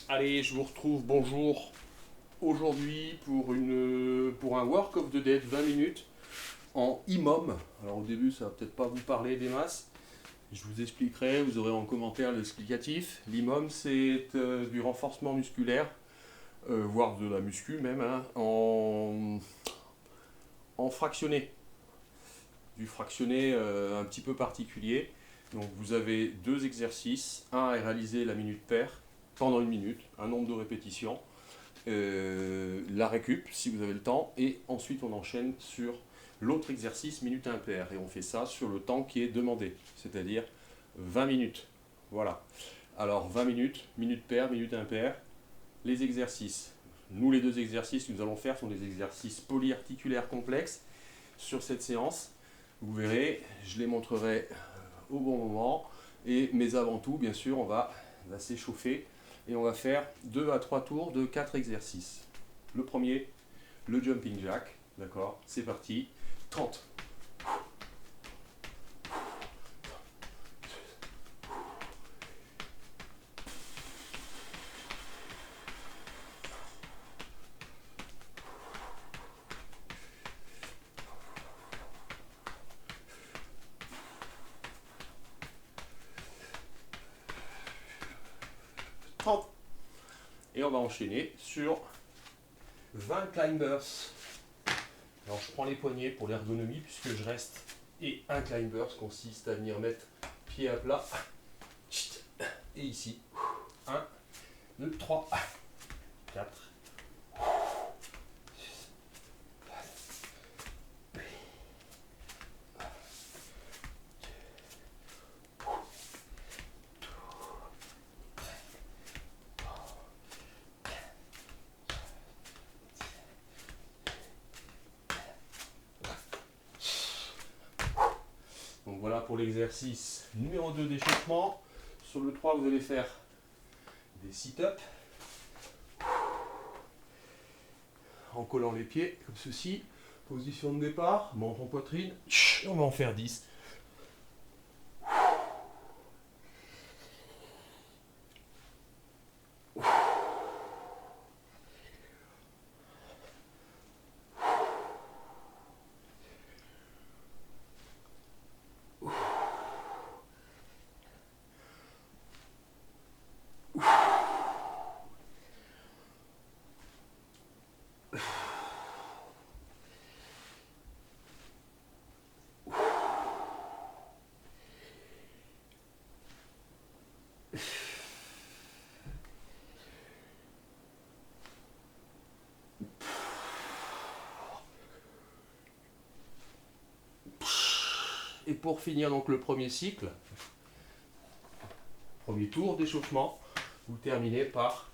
Allez, je vous retrouve, bonjour. Aujourd'hui pour un work of the dead 20 minutes en IMOM. Alors au début ça va peut-être pas vous parler des masses. Je vous expliquerai, vous aurez en commentaire l'explicatif. L'IMOM c'est du renforcement musculaire, voire de la muscu même, hein, en fractionné. Du fractionné un petit peu particulier. Donc vous avez deux exercices, un à réaliser la minute paire pendant une minute, un nombre de répétitions. La récup si vous avez le temps, et ensuite on enchaîne sur l'autre exercice minute impair, et on fait ça sur le temps qui est demandé, c'est-à-dire 20 minutes. Voilà. Alors 20 minutes, minute paire, minute impair, les exercices. Nous, les deux exercices que nous allons faire sont des exercices polyarticulaires complexes sur cette séance. Vous verrez, je les montrerai au bon moment. Mais avant tout, bien sûr, on va s'échauffer et on va faire 2 à 3 tours de 4 exercices. Le premier, le jumping jack. D'accord, c'est parti. 30. Et on va enchaîner sur 20 climbers. Alors je prends les poignets pour l'ergonomie puisque je reste. Et un climbers consiste à venir mettre pied à plat. Et ici, 1, 2, 3, 4. Donc voilà pour l'exercice numéro 2 d'échauffement. Sur le 3, vous allez faire des sit-ups en collant les pieds comme ceci. Position de départ, menton poitrine. On va en faire 10. Et pour finir donc le premier cycle, premier tour d'échauffement, vous terminez par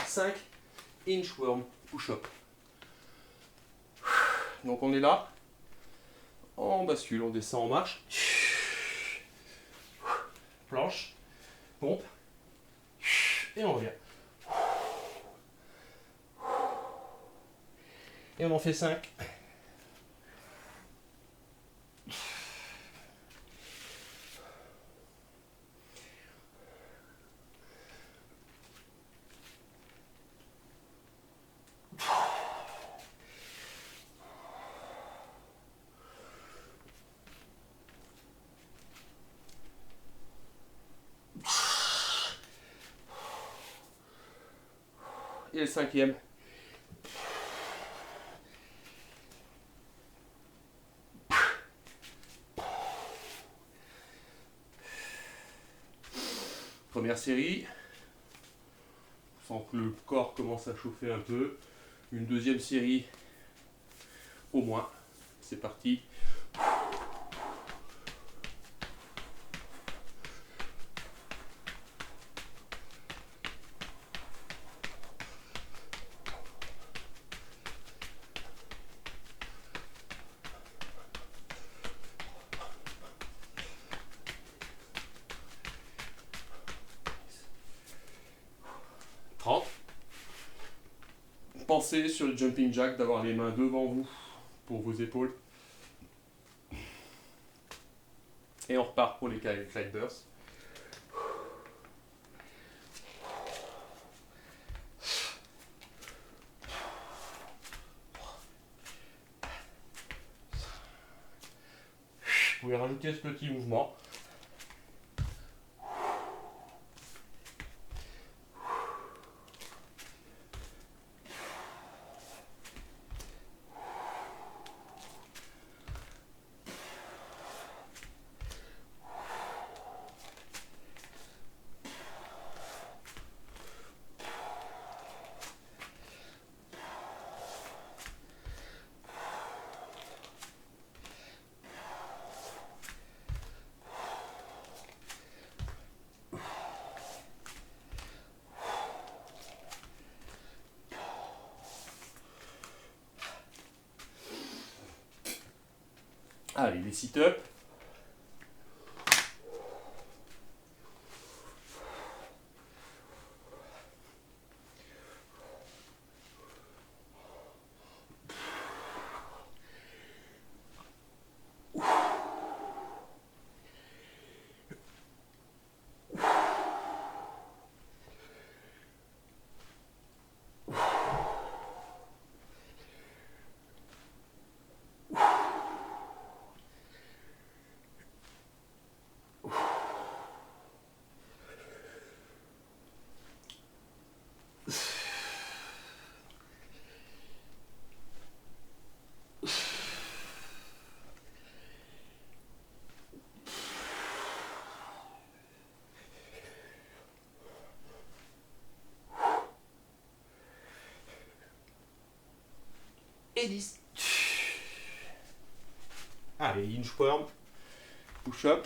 5 inchworm push-up. Donc on est là, on bascule, on descend en marche, planche, pompe, et on revient. Et on en fait 5. Et le cinquième. Première série. On sent que le corps commence à chauffer un peu. Une deuxième série au moins. C'est parti. Pensez sur le jumping jack d'avoir les mains devant vous pour vos épaules. Et on repart pour les climbers. vais rajouter ce petit mouvement. Allez, les sit-ups. Et 10. Allez, inchworm, push-up.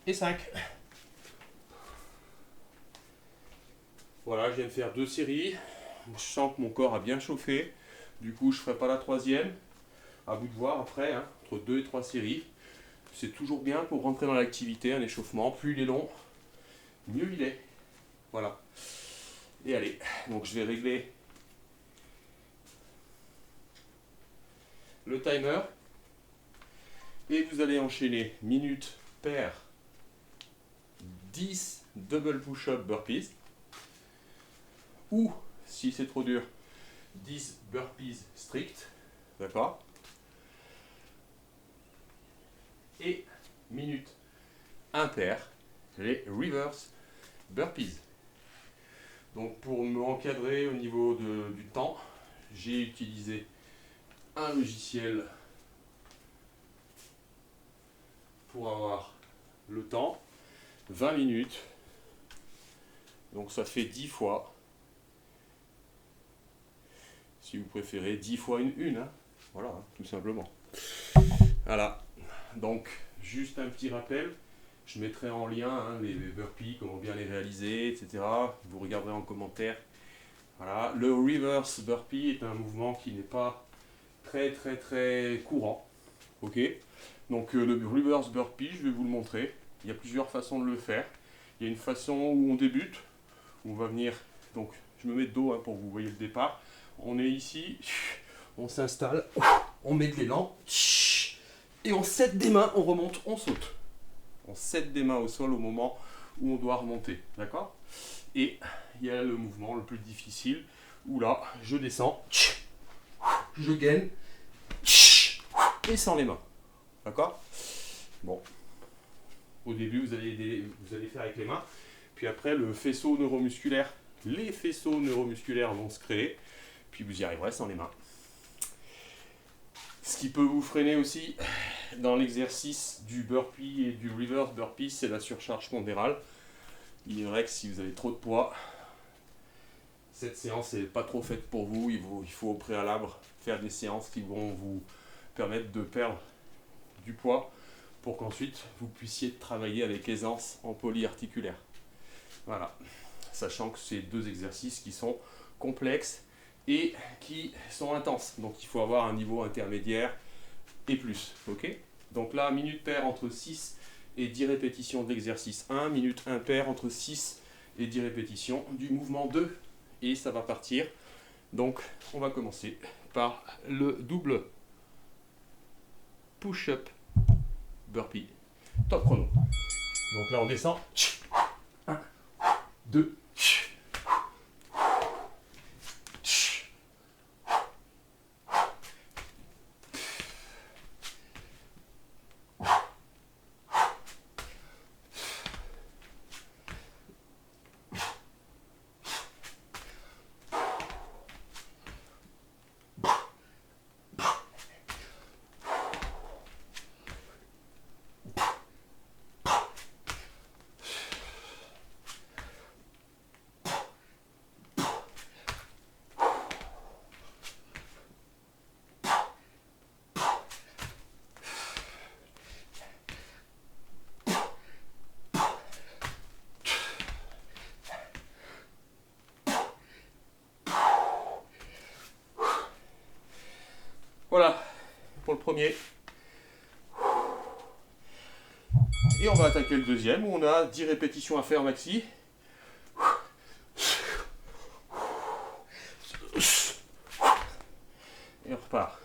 Et 5. Voilà, je viens de faire 2 séries. Je sens que mon corps a bien chauffé. Du coup, je ne ferai pas la troisième. À vous de voir après, hein, entre 2 et 3 séries. C'est toujours bien pour rentrer dans l'activité, un échauffement. Plus il est long, mieux il est. Voilà. Et allez, donc je vais régler le timer. Et vous allez enchaîner minute paire 10 double push-up burpees. Ou, si c'est trop dur, 10 burpees strict. D'accord? Et minute impair, les reverse burpees. Donc pour me encadrer au niveau du temps, j'ai utilisé un logiciel pour avoir le temps, 20 minutes, donc ça fait 10 fois, si vous préférez, 10 fois une hein. Voilà, hein, tout simplement. Voilà, donc juste un petit rappel, je mettrai en lien hein, les burpees, comment bien les réaliser, etc. Vous regarderez en commentaire. Voilà, le reverse burpee est un mouvement qui n'est pas très courant. Ok, donc le reverse burpee, je vais vous le montrer. Il y a plusieurs façons de le faire. Il y a une façon où on débute, où on va venir, donc je me mets de dos hein, pour que vous voyez le départ. On est ici, on s'installe, on met de l'élan, et on cède des mains, on remonte, on saute. On cède des mains au sol au moment où on doit remonter, d'accord? Et il y a le mouvement le plus difficile, où là, je descends, je gaine, et sans les mains, d'accord? Bon, au début, vous allez faire avec les mains, puis après, le faisceau neuromusculaire, les faisceaux neuromusculaires vont se créer, puis vous y arriverez sans les mains. Ce qui peut vous freiner aussi dans l'exercice du burpee et du reverse burpee, c'est la surcharge pondérale. Il est vrai que si vous avez trop de poids, cette séance n'est pas trop faite pour vous. Il faut au préalable faire des séances qui vont vous permettre de perdre du poids pour qu'ensuite vous puissiez travailler avec aisance en polyarticulaire. Voilà, sachant que c'est deux exercices qui sont complexes et qui sont intenses. Donc il faut avoir un niveau intermédiaire et plus. Ok, donc là, minute paire entre 6 et 10 répétitions de l'exercice 1, minute impaire entre 6 et 10 répétitions du mouvement 2. Et ça va partir. Donc on va commencer par le double push-up burpee. Top chrono. Donc là on descend. 1, 2, voilà pour le premier. Et on va attaquer le deuxième où on a 10 répétitions à faire maxi. Et on repart.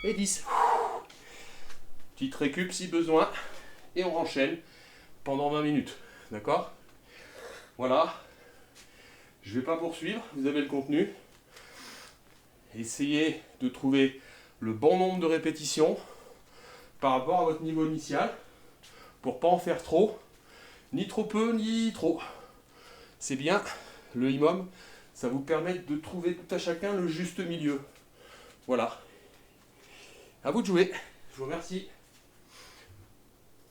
Et 10. Petite récup si besoin. Et on enchaîne pendant 20 minutes. D'accord? Voilà. Je ne vais pas poursuivre. Vous avez le contenu. Essayez de trouver le bon nombre de répétitions par rapport à votre niveau initial pour ne pas en faire trop. Ni trop peu, ni trop. C'est bien. Le IMOM, ça vous permet de trouver tout à chacun le juste milieu. Voilà. À vous de jouer. Je vous remercie.